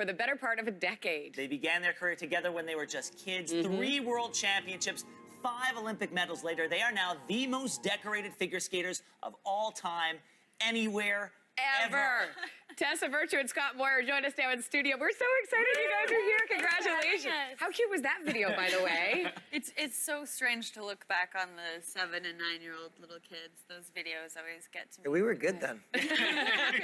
for the better part of a decade. They began their career together when they were just kids. 3 world championships, 5 Olympic medals later. They are now the most decorated figure skaters of all time, anywhere, ever. Tessa Virtue and Scott Moyer join us now in studio. We're so excited you guys are here. Congratulations. How cute was that video, by the way? It's so strange to look back on the 7- and 9-year-old little kids. Those videos always get to me. We were good then.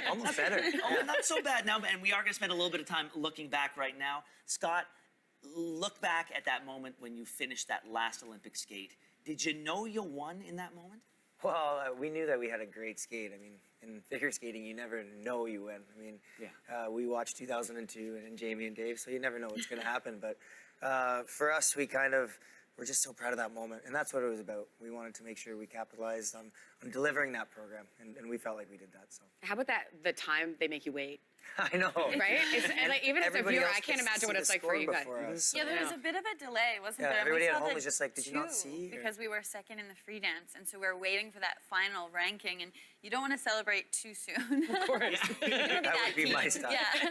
Almost better. Oh, not so bad now, and we are going to spend a little bit of time looking back right now. Scott, look back at that moment when you finished that last Olympic skate. Did you know you won in that moment? Well, we knew that we had a great skate. I mean, in figure skating, you never know you win. I mean, we watched 2002 and Jamie and Dave, so you never know what's going to happen. But for us, we kind of were just so proud of that moment, and that's what it was about. We wanted to make sure we capitalized on delivering that program, and we felt like we did that. So. How about the time they make you wait? I know. Right? And like, even as a viewer, I can't imagine what it's like for you guys. Yeah, there was a bit of a delay, wasn't there? Everybody at home was just like, did you not see? Because we were second in the free dance, and so we were waiting for that final ranking, and you don't want to celebrate too soon. Of course. That would be my style. Yeah.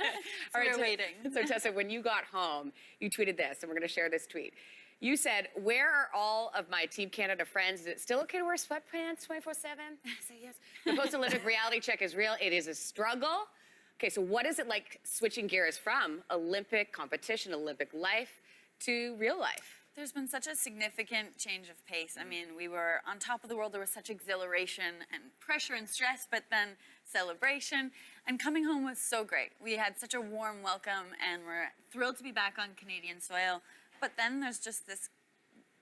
All right, we're waiting. So Tessa, when you got home, you tweeted this, and we're going to share this tweet. You said, "Where are all of my Team Canada friends? Is it still okay to wear sweatpants 24/7?" I say yes. The post-Olympic reality check is real. It is a struggle. Okay, so what is it like switching gears from Olympic competition, Olympic life, to real life? There's been such a significant change of pace. I mean, we were on top of the world. There was such exhilaration and pressure and stress, but then celebration. And coming home was so great. We had such a warm welcome, and we're thrilled to be back on Canadian soil. But then there's just this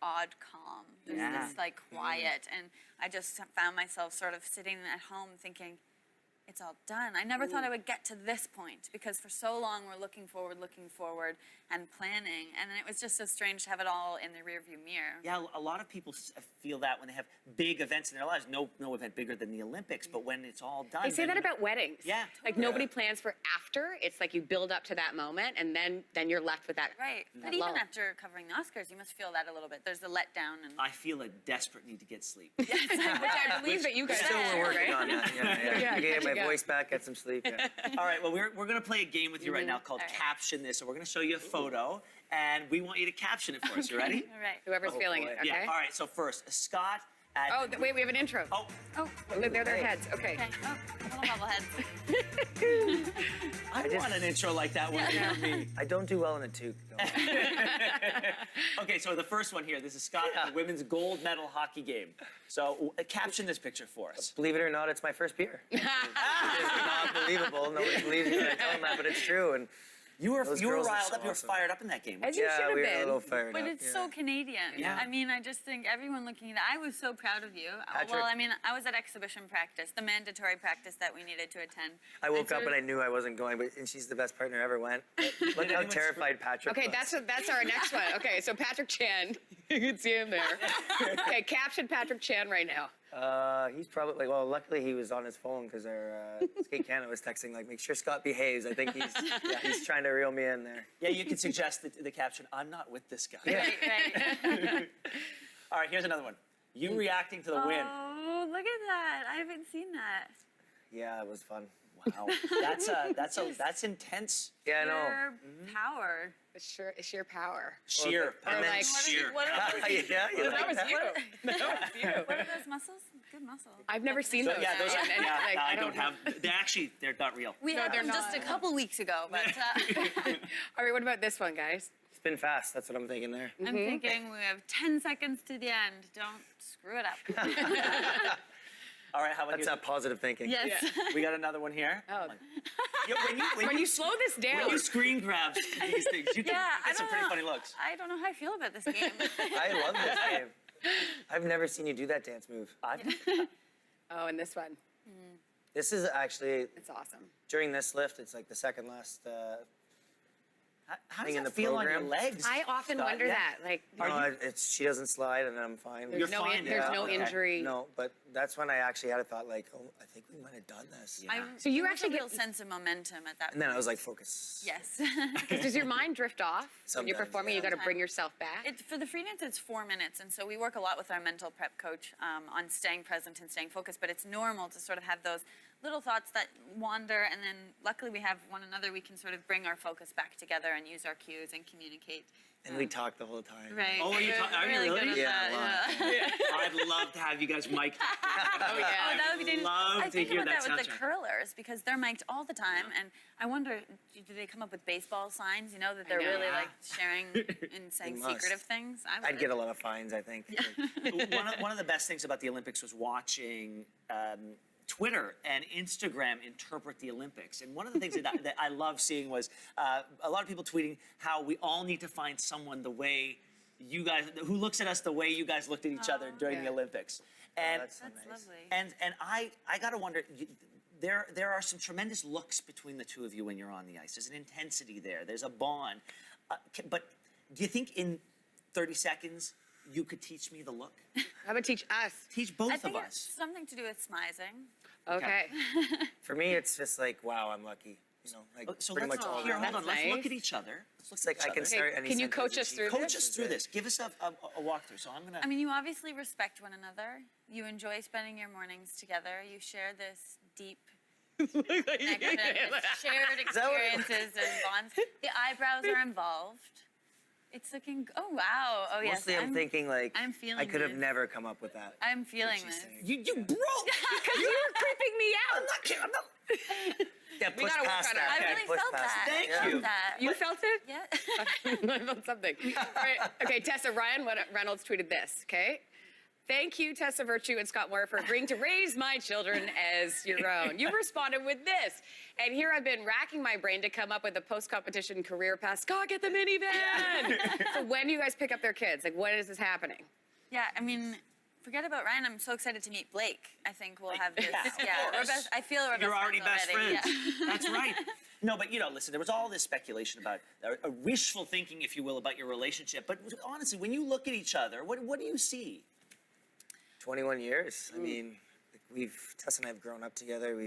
odd calm. There's this, like, quiet. And I just found myself sort of sitting at home thinking, it's all done. I never thought I would get to this point, because for so long we're looking forward, and planning. And it was just so strange to have it all in the rearview mirror. Yeah, a lot of people feel that when they have big events in their lives. No event bigger than the Olympics, but when it's all done. They say that about weddings. Yeah. Like nobody plans for after. It's like you build up to that moment, and then you're left with that. Right. But even after covering the Oscars, you must feel that a little bit. There's a letdown. And I feel a desperate need to get sleep. Which I believe that you guys Still, we're working on that. Yeah, Get my voice back, get some sleep. Yeah. All right, well, we're going to play a game with you right now called Caption This. So we're going to show you a photo, and we want you to caption it for us. You ready? All right. Whoever's feeling it, okay? Yeah, all right, so first, Scott. Wait, we have an intro. Oh, They're their heads. Okay. Okay. Oh, little bubbleheads. I want an intro like that one for me. I don't do well in a toque, though. Okay, so the first one here, this is Scott at the women's gold medal hockey game. So caption this picture for us. Believe it or not, it's my first beer. It's not believable. Nobody believes me when I tell them that, but it's true. And you were riled so up. awesome. You were fired up in that game. As you should have we were been. a little fired But up. it's so Canadian. Yeah. I mean, I just think everyone looking at it, I was so proud of you. Patrick. Well, I mean, I was at exhibition practice, the mandatory practice that we needed to attend. I woke up and I knew I wasn't going, and she's the best partner ever went. Look how terrified Patrick Okay, was. that's our next one. Okay, so Patrick Chan, you can see him there. Okay, caption Patrick Chan right now. He's probably, well, luckily he was on his phone because our Skate Canada was texting, like, make sure Scott behaves. I think he's trying to reel me in there. Yeah, you can suggest the caption, I'm not with this guy. Yeah. Right. All right, here's another one. You reacting to the win. Oh, look at that. I haven't seen that. Yeah, it was fun. Wow, that's intense. Yeah, I know. Sheer power. Sheer power. Sheer. Or like, sheer. What are those, Yeah, you that like was that? you. That was you. what are those muscles? Good muscle. I've never seen So, those. yeah, those are, And, yeah, like, I don't have, they're not real. We had they're them just a not. couple weeks ago, but All right, what about this one, guys? It's been fast. That's what I'm thinking there. I'm thinking we have 10 seconds to the end. Don't screw it up. All right, how about That's you? that positive thinking. Yes. We got another one here. Oh. Yeah, When you slow this down. when you screen grab these things, you can get some pretty funny looks. I don't know how I feel about this game. I love this game. I've never seen you do that dance move. Oh, and this one. This is actually, It's awesome. during this lift, it's like the second last How thing does in that the feel on your program. legs? I often Scott? wonder Yeah. that. Like, No, she doesn't slide and I'm fine. there's You're no, fine, there's yeah, no okay. injury. No, but that's when I actually had a thought like, oh, I think we might have done this. Yeah. So you There was actually a get real sense of momentum at that And then point. I was like, focus. Yes. Does your mind drift off when you're Sometimes, performing? yeah. You got to bring yourself back. For the free dance, it's 4 minutes, and so we work a lot with our mental prep coach on staying present and staying focused, but it's normal to sort of have those little thoughts that wander, and then luckily we have one another. We can sort of bring our focus back together and use our cues and communicate. And we talk the whole time. Right. Oh, are you We're really? good at Yeah, that. a lot. Yeah. I'd love to have you guys mic'd. Oh, yeah. Oh, that would be dangerous. love I to think hear about that that with the soundtrack. curlers because they're mic'd all the time, and I wonder, do they come up with baseball signs? You know that they're know. really like sharing and saying must. secretive things. I'd get a lot of fines, I think. One of the best things about the Olympics was watching Twitter and Instagram interpret the Olympics. And one of the things that I love seeing was a lot of people tweeting how we all need to find someone the way you guys, who looks at us the way you guys looked at each other during the Yeah. Olympics. And That's so That's nice. lovely. and I gotta wonder. There are some tremendous looks between the two of you when you're on the ice. There's an intensity there. There's a bond. But do you think in 30 seconds you could teach me the look? How about teach us? Teach both I of think us. it's something to do with smizing. Okay. For me, it's just like, wow, I'm lucky. You know, like So pretty let's much all here. around. Hold on. That's Let's look nice. at each other. Let's look It's at like each I other. can start any Can you sentence coach as us a through cheat. Coach us through this. Give us a walkthrough. So I'm gonna. I mean, you obviously respect one another. You enjoy spending your mornings together. You share this deep connection, shared that what it- experiences and bonds. The eyebrows are involved. It's looking. Oh wow. Oh yes. Mostly I'm thinking like, I'm feeling I could have this. never come up with that. I'm feeling She's this. saying. You broke. Because you were creeping me out. I'm not kidding. I'm not. Yeah, We push gotta work past on it. that. I Okay, really push felt past that. Thank I felt you. that. You felt it? Yeah. I felt something. Right. Okay, Tessa, Ryan Reynolds tweeted this, okay? Thank you, Tessa Virtue and Scott Moore, for agreeing to raise my children as your own. You responded with this. And here I've been racking my brain to come up with a post-competition career path. Scott, get the minivan! So when do you guys pick up their kids? Like, when is this happening? Yeah. I mean, forget about Ryan. I'm so excited to meet Blake. I think we'll have this. Yeah, of we're course. best. I feel we're You're best already best friends. Yeah. That's right. No, but listen, there was all this speculation about wishful thinking, if you will, about your relationship. But honestly, when you look at each other, what do you see? 21 years. I mean, Tess and I have grown up together.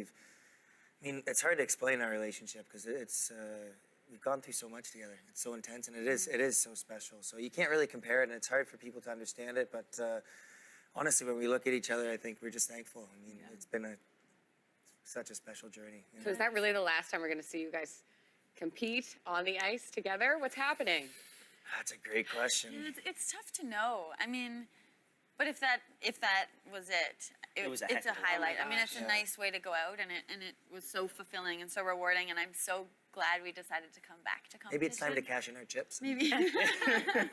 It's hard to explain our relationship because we've gone through so much together. It's so intense, and it is so special. So you can't really compare it, and it's hard for people to understand it. But honestly, when we look at each other, I think we're just thankful. I mean, it's been such a special journey. You So know? is that really the last time we're going to see you guys compete on the ice together? What's happening? That's a great question. It's tough to know. I mean, but if that was it, was a it's heck a of a- highlight. oh my I mean, it's gosh. a nice way to go out, and it was so fulfilling and so rewarding, and I'm so glad we decided to come back to competition. Maybe it's time to cash in our chips. Maybe.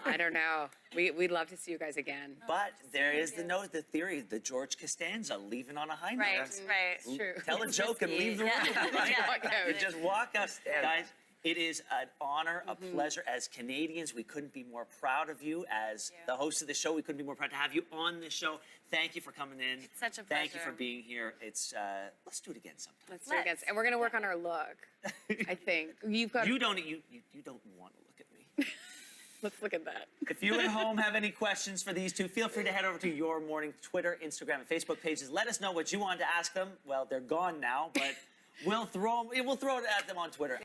I don't know. We'd love to see you guys again. But there is the theory, the George Costanza, leaving on a high note. right, right. True. Tell a It's joke and risky. leave the room. Yeah. Right? Yeah, Walk out. exactly. Just walk out. Stand. Guys, it is an honor, a pleasure. As Canadians, we couldn't be more proud of you. As Thank you. the host of the show, we couldn't be more proud to have you on the show. Thank you for coming in. It's such a Thank you for pleasure. being here. It's let's do it again sometime. Let's do it again. Let's. And we're going to work on our look, I think. You've got. You don't want to look at me. Let's look at that. If you at home have any questions for these two, feel free to head over to Your Morning Twitter, Instagram, and Facebook pages. Let us know what you wanted to ask them. Well, they're gone now, but we'll throw it at them on Twitter.